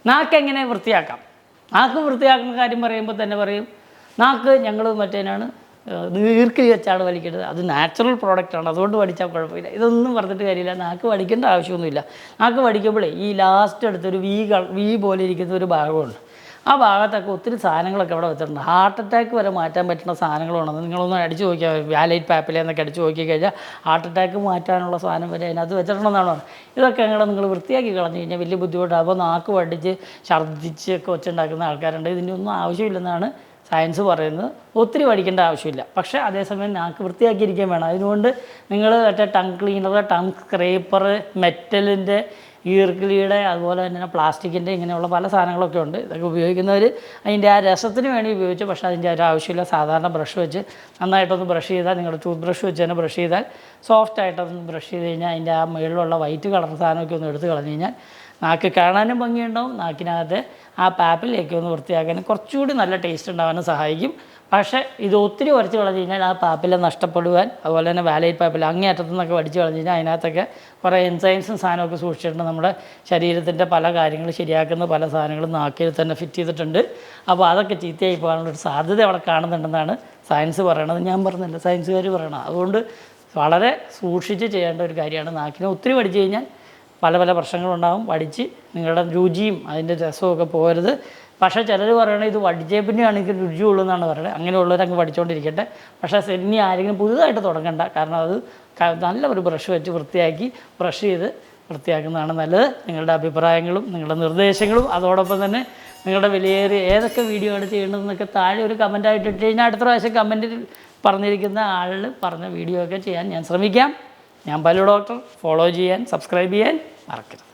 നാക്ക് എങ്ങനെ വൃത്തിയാക്കാം? നാക്ക് വൃത്തിയാക്കുന്ന കാര്യം പറയുമ്പോൾ തന്നെ പറയും നാക്ക് ഞങ്ങൾ മറ്റേനാണ് ഈർക്കിലി വെച്ചാണ് വലിക്കേണ്ടത്, അത് നാച്ചുറൽ പ്രോഡക്റ്റാണ്, അതുകൊണ്ട് പഠിച്ചാൽ കുഴപ്പമില്ല. ഇതൊന്നും പറഞ്ഞിട്ട് കാര്യമില്ല. നാക്ക് വടിക്കേണ്ട ആവശ്യമൊന്നുമില്ല. നാക്ക് വടിക്കുമ്പോഴേ ഈ ലാസ്റ്റ് അടുത്തൊരു വി പോലെ ഇരിക്കുന്ന ഒരു ഭാഗമുണ്ട്. ആ ഭാഗത്തൊക്കെ ഒത്തിരി സാധനങ്ങളൊക്കെ അവിടെ വെച്ചിട്ടുണ്ട്. ഹാർട്ട് അറ്റാക്ക് വരെ മാറ്റാൻ പറ്റുന്ന സാധനങ്ങളുണ്ടെന്ന് നിങ്ങളൊന്ന് അടിച്ചു നോക്കിയാൽ, വാലൈറ്റ് പാപ്പിലെന്നൊക്കെ അടിച്ചു നോക്കി കഴിഞ്ഞാൽ ഹാർട്ട് അറ്റാക്ക് മാറ്റാനുള്ള സാധനം വരെ അതിനകത്ത് വെച്ചിട്ടുണ്ടെന്നാണ് പറഞ്ഞത്. ഇതൊക്കെ നിങ്ങൾ വൃത്തിയാക്കി കളഞ്ഞു കഴിഞ്ഞാൽ വലിയ ബുദ്ധിമുട്ടാണ്. അപ്പോൾ നാക്ക് വടിച്ച് ഛർദ്ദിച്ച് ഒക്കെ വെച്ചുണ്ടാക്കുന്ന ആൾക്കാരുണ്ട്. ഇതിൻ്റെ ഒന്നും ആവശ്യമില്ലെന്നാണ് സയൻസ് പറയുന്നത്. ഒത്തിരി വടിക്കേണ്ട ആവശ്യമില്ല. പക്ഷേ അതേസമയം നാക്ക് വൃത്തിയാക്കിയിരിക്കാൻ വേണം. അതിനുകൊണ്ട് നിങ്ങൾ മറ്റേ ടങ് ക്ലീനർ, ടങ് സ്ക്രേപ്പർ, മെറ്റലിൻ്റെ, ഈർക്കിലിയുടെ, അതുപോലെ തന്നെ പ്ലാസ്റ്റിക്കിൻ്റെ, ഇങ്ങനെയുള്ള പല സാധനങ്ങളൊക്കെ ഉണ്ട്. ഇതൊക്കെ ഉപയോഗിക്കുന്നവർ അതിൻ്റെ ആ രസത്തിന് വേണ്ടി ഉപയോഗിച്ചു. പക്ഷേ അതിൻ്റെ ഒരു ആവശ്യമില്ല. സാധാരണ ബ്രഷ് വെച്ച് നന്നായിട്ടൊന്ന് ബ്രഷ് ചെയ്താൽ, നിങ്ങളുടെ ടൂത്ത് ബ്രഷ് വെച്ച് തന്നെ ബ്രഷ് ചെയ്താൽ, സോഫ്റ്റായിട്ടൊന്ന് ബ്രഷ് ചെയ്ത് കഴിഞ്ഞാൽ അതിൻ്റെ ആ മുകളിലുള്ള വൈറ്റ് കളർ സാധനമൊക്കെ ഒന്ന് എടുത്ത് കളഞ്ഞ് കഴിഞ്ഞാൽ നാക്ക് കാണാനും ഭംഗിയുണ്ടാവും. നാക്കിനകത്ത് ആ പാപ്പിലേക്ക് ഒന്ന് വൃത്തിയാക്കാനും കുറച്ചുകൂടി നല്ല ടേസ്റ്റ് ഉണ്ടാകാനും സഹായിക്കും. പക്ഷേ ഇത് ഒത്തിരി ഉരച്ച് കളഞ്ഞ് കഴിഞ്ഞാൽ ആ പാപ്പില നഷ്ടപ്പെടുവാൻ, അതുപോലെ തന്നെ വാലൈറ്റ് പാപ്പില അങ്ങേയറ്റത്തു നിന്നൊക്കെ വടിച്ച് കളഞ്ഞ് കഴിഞ്ഞാൽ അതിനകത്തൊക്കെ കുറേ എൻസൈംസും സാധനമൊക്കെ സൂക്ഷിച്ചിട്ടുണ്ട്. നമ്മുടെ ശരീരത്തിൻ്റെ പല കാര്യങ്ങൾ ശരിയാക്കുന്ന പല സാധനങ്ങളും നാക്കിൽ തന്നെ ഫിറ്റ് ചെയ്തിട്ടുണ്ട്. അപ്പോൾ അതൊക്കെ ചീത്തയായി പോകാനുള്ളൊരു സാധ്യത അവിടെ കാണുന്നുണ്ടെന്നാണ് സയൻസ് പറയണത്. ഞാൻ പറഞ്ഞില്ല, സയൻസുകാർ പറയണം. അതുകൊണ്ട് വളരെ സൂക്ഷിച്ച് ചെയ്യേണ്ട ഒരു കാര്യമാണ്. നാക്കിനെ ഒത്തിരി വടിച്ച് കഴിഞ്ഞാൽ പല പല പ്രശ്നങ്ങളുണ്ടാകും. വടിച്ച് നിങ്ങളുടെ രുചിയും അതിൻ്റെ രസമൊക്കെ പോകരുത്. പക്ഷേ ചിലർ പറയണത് ഇത് വടിച്ചേ പിന്നെയാണ് എനിക്ക് രുചിയുള്ളൂ എന്നാണ് പറയുന്നത്. അങ്ങനെയുള്ളവരങ്ങ് പഠിച്ചുകൊണ്ടിരിക്കട്ടെ. പക്ഷേ ഇനി ആരെങ്കിലും പുതുതായിട്ട് തുടങ്ങണ്ട. കാരണം അത് നല്ല ഒരു ബ്രഷ് വെച്ച് വൃത്തിയാക്കി ബ്രഷ് ചെയ്ത് വൃത്തിയാക്കുന്നതാണ് നല്ലത്. നിങ്ങളുടെ അഭിപ്രായങ്ങളും നിങ്ങളുടെ നിർദ്ദേശങ്ങളും അതോടൊപ്പം തന്നെ നിങ്ങളുടെ വിലയേറിയ ഏതൊക്കെ വീഡിയോ ആണ് ചെയ്യേണ്ടതെന്നൊക്കെ താഴെ ഒരു കമൻറ്റായിട്ട് ഇട്ട് കഴിഞ്ഞാൽ അടുത്ത പ്രാവശ്യം കമൻറ്റിൽ പറഞ്ഞിരിക്കുന്ന ആളിൽ പറഞ്ഞ വീഡിയോ ഒക്കെ ചെയ്യാൻ ഞാൻ ശ്രമിക്കാം. ഞാൻ പല്ലു ഡോക്ടർ. ഫോളോ ചെയ്യാൻ, സബ്സ്ക്രൈബ് ചെയ്യാൻ മറക്കരുത്.